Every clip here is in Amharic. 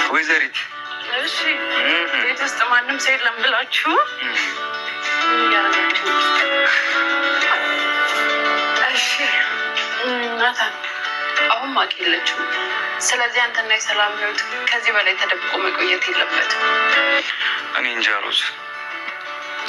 ወይዘሪት እሺ ቤት ውስጥ ማንም ሰው የለም ብላችሁ ያረጋችሁ? እሺ ናታን አሁን ማቂ የለችም። ስለዚህ አንተና የሰላም ህይወት ከዚህ በላይ ተደብቆ መቆየት የለበትም። እኔ እንጃ ሮዝ፣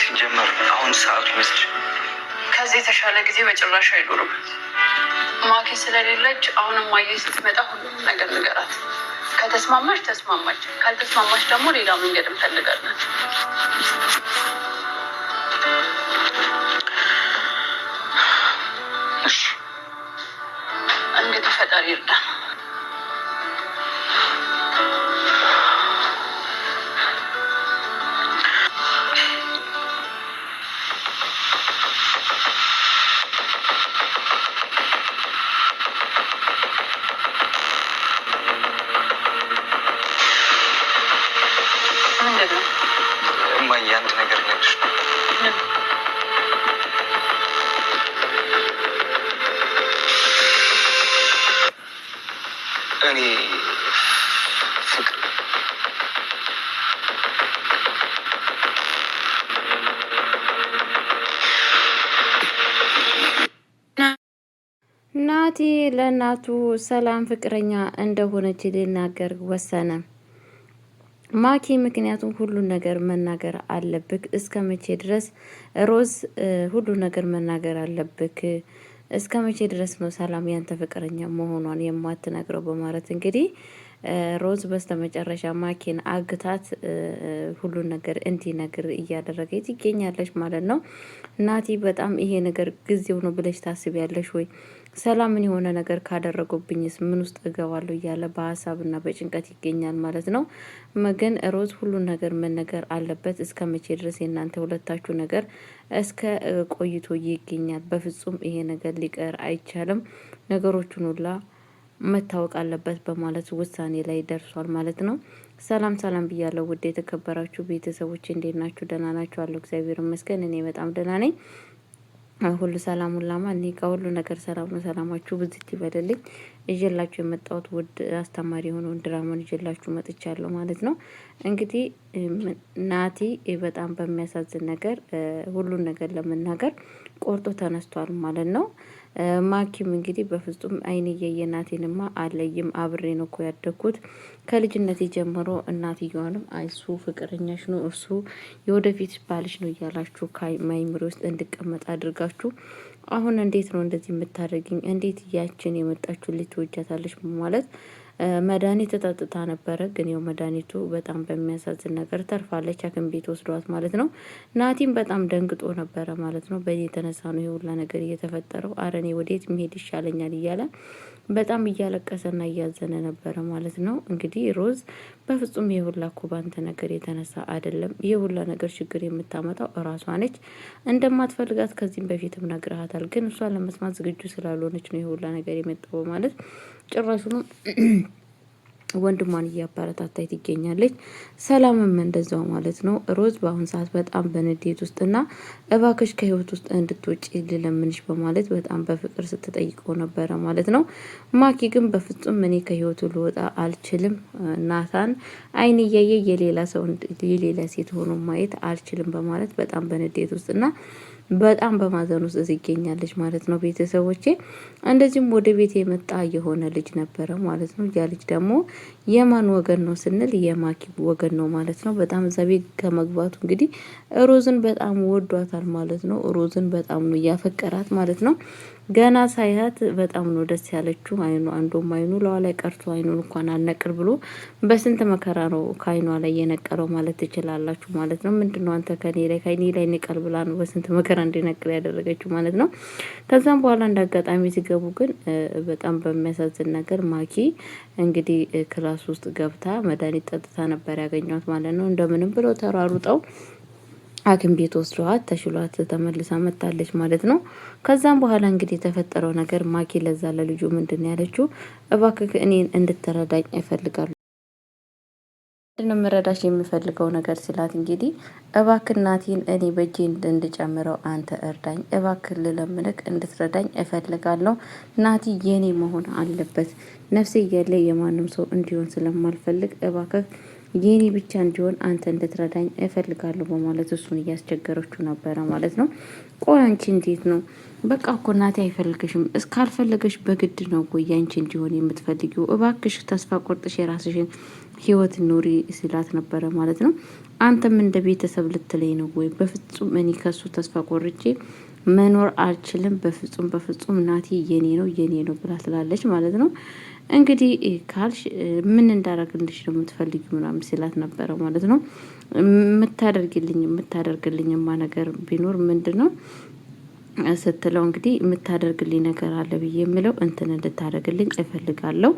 ሲጀመር አሁን ሰዓቱ ይመስል ከዚህ የተሻለ ጊዜ በጭራሽ አይኖርም። ማኪ ስለሌለች አሁንም ማየ ስትመጣ ሁሉም ነገር ንገራት። ከተስማማች ተስማማች፣ ካልተስማማች ደግሞ ሌላ መንገድ እንፈልጋለን። እሺ እንግዲህ ፈጣሪ ይርዳን። አንድ ነገር ልልሽ እኔ ፍቅር ናቲ ለእናቱ ሰላም ፍቅረኛ እንደሆነች ሊናገር ወሰነ። ማኪ ምክንያቱም ሁሉን ነገር መናገር አለብክ። እስከ መቼ ድረስ ሮዝ ሁሉን ነገር መናገር አለብክ? እስከ መቼ ድረስ ነው ሰላም ያንተ ፍቅረኛ መሆኗን የማትነግረው? በማለት እንግዲህ ሮዝ በስተመጨረሻ ማኪን አግታት ሁሉን ነገር እንዲነግር እያደረገች ትገኛለች ማለት ነው። ናቲ በጣም ይሄ ነገር ጊዜው ነው ብለሽ ታስቢያለሽ ወይ? ሰላምን የሆነ ነገር ካደረጉብኝስ ምን ውስጥ እገባለሁ እያለ በሀሳብና በጭንቀት ይገኛል ማለት ነው። ግን ሮዝ ሁሉን ነገር መነገር አለበት። እስከ መቼ ድረስ የእናንተ ሁለታችሁ ነገር እስከ ቆይቶ ይገኛል? በፍጹም ይሄ ነገር ሊቀር አይቻልም። ነገሮቹን ሁላ መታወቅ አለበት በማለት ውሳኔ ላይ ደርሷል ማለት ነው። ሰላም ሰላም ብያለሁ ውድ የተከበራችሁ ቤተሰቦች፣ እንዴት ናችሁ? ደህና ናችሁ? አለሁ እግዚአብሔር ይመስገን እኔ በጣም ደህና ነኝ። ሁሉ ሰላም ሁላማ እኔ ከሁሉ ነገር ሰላም ነው። ሰላማችሁ ብዝት ይበልልኝ። እየላችሁ የመጣሁት ውድ አስተማሪ የሆነውን ድራማን እየላችሁ መጥቻለሁ ማለት ነው። እንግዲህ ናቲ በጣም በሚያሳዝን ነገር ሁሉን ነገር ለመናገር ቆርጦ ተነስቷል ማለት ነው። ማኪም እንግዲህ በፍጹም አይንዬ የናቴንማ አለይም አብሬ ነው እኮ ያደግኩት ከልጅነት ጀምሮ እናትየዋንም አይሱ ፍቅረኛሽ ነው እርሱ የወደፊት ባልሽ ነው እያላችሁ ከማይምሪ ውስጥ እንድቀመጥ አድርጋችሁ አሁን እንዴት ነው እንደዚህ የምታደርግኝ? እንዴት ያችን የመጣችሁ ልጅ ትወጃታለች? ማለት መድኃኒት ተጠጥታ ነበረ። ግን ያው መድኃኒቱ በጣም በሚያሳዝን ነገር ተርፋለች። ሐኪም ቤት ወስዷት ማለት ነው። ናቲም በጣም ደንግጦ ነበረ ማለት ነው። በእኔ የተነሳ ነው የሁላ ነገር እየተፈጠረው። አረኔ ወዴት መሄድ ይሻለኛል እያለ በጣም እያለቀሰና እያዘነ ነበረ ማለት ነው። እንግዲህ ሮዝ በፍጹም የሁላ እኮ ባንተ ነገር የተነሳ አይደለም። የሁላ ነገር ችግር የምታመጣው እራሷ ነች። እንደማትፈልጋት ከዚህም በፊትም ነግረሃታል። ግን እሷ ለመስማት ዝግጁ ስላልሆነች ነው የሁላ ነገር የመጣው ማለት ጭራሹኑ ወንድሟን እያበረታታይ ትገኛለች። ሰላምም እንደዛው ማለት ነው። ሮዝ በአሁን ሰዓት በጣም በንዴት ውስጥና እባክሽ ከህይወት ውስጥ እንድትወጪ ልለምንሽ በማለት በጣም በፍቅር ስትጠይቀው ነበረ ማለት ነው። ማኪ ግን በፍጹም እኔ ከህይወቱ ልወጣ አልችልም፣ ናታን አይን እያየ የሌላ ሰው የሌላ ሴት ሆኖ ማየት አልችልም በማለት በጣም በንዴት ውስጥና በጣም በማዘን ውስጥ ይገኛለች ማለት ነው። ቤተሰቦቼ እንደዚህም ወደ ቤት የመጣ የሆነ ልጅ ነበረ ማለት ነው። ያ ልጅ ደግሞ የማን ወገን ነው ስንል የማኪ ወገን ነው ማለት ነው። በጣም እዛ ቤት ከመግባቱ እንግዲህ ሮዝን በጣም ወዷታል ማለት ነው። ሮዝን በጣም ነው ያፈቀራት ማለት ነው። ገና ሳያት በጣም ነው ደስ ያለችው። አንዱም አይኑ ለዋ ላይ ቀርቶ አይኑን እንኳን አልነቅር ብሎ በስንት መከራ ነው ከአይኗ ላይ የነቀረው ማለት ትችላላችሁ ማለት ነው። ምንድነው አንተ ከኔ ላይ ንቀል ብላ ነው በስንት መከራ እንዲነቅር ያደረገችው ማለት ነው። ከዛም በኋላ እንዳጋጣሚ ሲገቡ ግን በጣም በሚያሳዝን ነገር ማኪ እንግዲህ ክላስ ውስጥ ገብታ መድኃኒት ጠጥታ ነበር ያገኟት ማለት ነው። እንደምንም ብለው ተሯሩጠው ሐኪም ቤት ወስደዋት ተሽሏት ተመልሳ መጣለች ማለት ነው። ከዛም በኋላ እንግዲህ የተፈጠረው ነገር ማኪ ለዛ ለልጁ ምንድን ያለችው እባክህ እኔን እንድትረዳኝ እፈልጋለሁ መረዳሽ የሚፈልገው ነገር ሲላት እንግዲህ እባክህ እናቴን እኔ በእጄ እንድጨምረው አንተ እርዳኝ፣ እባክህ ልለምንክ እንድትረዳኝ እፈልጋለሁ። ናቲ የኔ መሆን አለበት። ነፍሴ እያለ የማንም ሰው እንዲሆን ስለማልፈልግ እባክህ የኔ ብቻ እንዲሆን አንተ እንድትረዳኝ እፈልጋለሁ በማለት እሱን እያስቸገረችው ነበረ ማለት ነው። ቆይ አንቺ እንዴት ነው? በቃ እኮ እናቴ አይፈልግሽም። እስካልፈለገሽ በግድ ነው ወይ አንቺ እንዲሆን የምትፈልጊው? እባክሽ ተስፋ ቆርጥሽ የራስሽን ህይወት ኑሪ ሲላት ነበረ ማለት ነው። አንተም እንደ ቤተሰብ ልትለይ ነው ወይ? በፍጹም እኔ ከሱ ተስፋ ቆርጬ መኖር አልችልም። በፍጹም በፍጹም ናቲ የኔ ነው የኔ ነው ብላ ትላለች ማለት ነው። እንግዲህ ካልሽ ምን እንዳረግልሽ ነው የምትፈልጊ ምናምን ሲላት ነበረ ማለት ነው። የምታደርግልኝማ ነገር ቢኖር ምንድን ነው ስትለው እንግዲህ የምታደርግልኝ ነገር አለ ብዬ የምለው እንትን እንድታደርግልኝ እፈልጋለሁ።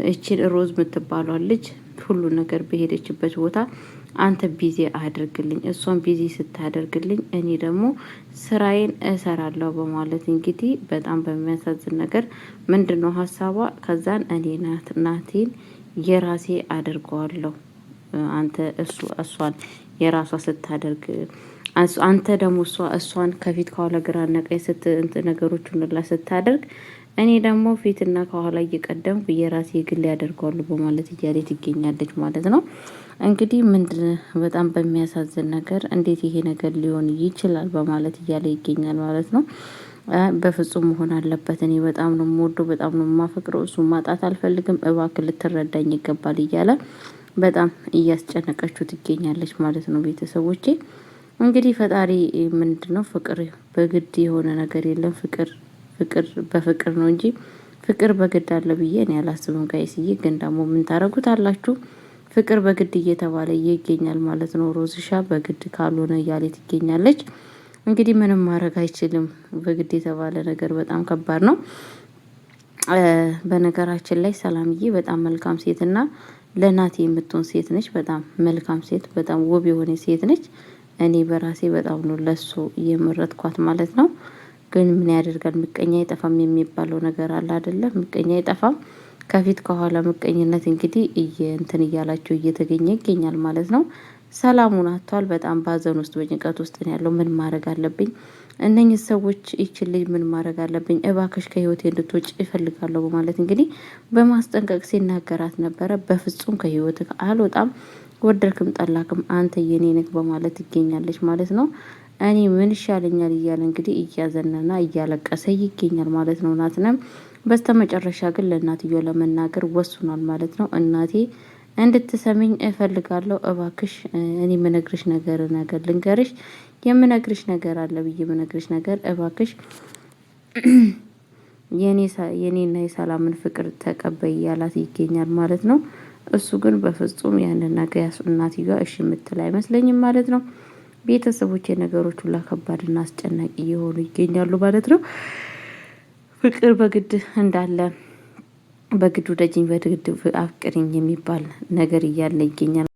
እቺን ሮዝ የምትባሏን ልጅ ሁሉ ነገር በሄደችበት ቦታ አንተ ቢዚ አድርግልኝ። እሷን ቢዚ ስታደርግልኝ እኔ ደግሞ ስራዬን እሰራለሁ በማለት እንግዲህ በጣም በሚያሳዝን ነገር ምንድነው ሀሳቧ? ከዛን እኔ ናቴን የራሴ አድርገዋለሁ። አንተ እሷን የራሷ ስታደርግ አንተ ደግሞ እሷን ከፊት ከኋላ ግራና ቀኝ ነገሮቹን ሁላ ስታደርግ እኔ ደግሞ ፊትና ከኋላ እየቀደምኩ የራሴ ግል ያደርገዋሉ በማለት እያለ ትገኛለች ማለት ነው። እንግዲህ ምንድን በጣም በሚያሳዝን ነገር እንዴት ይሄ ነገር ሊሆን ይችላል በማለት እያለ ይገኛል ማለት ነው። በፍጹም መሆን አለበት። እኔ በጣም ነው የምወደው፣ በጣም ነው የማፈቅረው፣ እሱ ማጣት አልፈልግም፣ እባክህ ልትረዳኝ ይገባል እያለ በጣም እያስጨነቀችው ትገኛለች ማለት ነው። ቤተሰቦቼ እንግዲህ ፈጣሪ ምንድነው ፍቅር በግድ የሆነ ነገር የለም። ፍቅር በፍቅር ነው እንጂ ፍቅር በግድ አለ ብዬ እኔ አላስብም። ጋይስዬ ግን ደግሞ ምን ታረጉት አላችሁ? ፍቅር በግድ እየተባለ ይገኛል ማለት ነው። ሮዝሻ በግድ ካልሆነ እያለ ትገኛለች። እንግዲህ ምንም ማድረግ አይችልም። በግድ የተባለ ነገር በጣም ከባድ ነው። በነገራችን ላይ ሰላምዬ በጣም መልካም ሴትና ለናቴ የምትሆን ሴት ነች። በጣም መልካም ሴት፣ በጣም ውብ የሆነ ሴት ነች። እኔ በራሴ በጣም ነው ለሱ የመረጥኳት ማለት ነው። ግን ምን ያደርጋል ምቀኛ አይጠፋም የሚባለው ነገር አለ አይደለም? ምቀኛ አይጠፋም። ከፊት ከኋላ ምቀኝነት እንግዲህ እንትን እያላቸው እየተገኘ ይገኛል ማለት ነው። ሰላሙን አጥቷል። በጣም ባዘን ውስጥ በጭንቀት ውስጥ ነው ያለው። ምን ማድረግ አለብኝ? እነኚህ ሰዎች ይችል ምን ማድረግ አለብኝ? እባክሽ ከህይወቴ እንድትወጪ እፈልጋለሁ በማለት እንግዲህ በማስጠንቀቅ ሲናገራት ነበረ። በፍጹም ከህይወትህ አልወጣም፣ ወደድክም ጠላክም አንተ የኔ ነህ በማለት ይገኛለች ማለት ነው። እኔ ምን ይሻለኛል እያለ እንግዲህ እያዘነና እያለቀሰ ይገኛል ማለት ነው። ናትነም በስተመጨረሻ ግን ለእናትየው ለመናገር ወስኗል ማለት ነው። እናቴ እንድትሰሚኝ እፈልጋለሁ፣ እባክሽ እኔ የምነግርሽ ነገር ልንገርሽ፣ የምነግርሽ ነገር አለ ብዬ የምነግርሽ ነገር እባክሽ የኔና የሰላምን ፍቅር ተቀበይ እያላት ይገኛል ማለት ነው። እሱ ግን በፍጹም ያንን ነገር እናትየዋ እሺ የምትል አይመስለኝም ማለት ነው። ቤተሰቦች የነገሮች ሁላ ከባድና አስጨናቂ እየሆኑ ይገኛሉ ማለት ነው። ፍቅር በግድ እንዳለ በግድ ወደጅኝ በግድ አፍቅሪኝ የሚባል ነገር እያለ ይገኛል።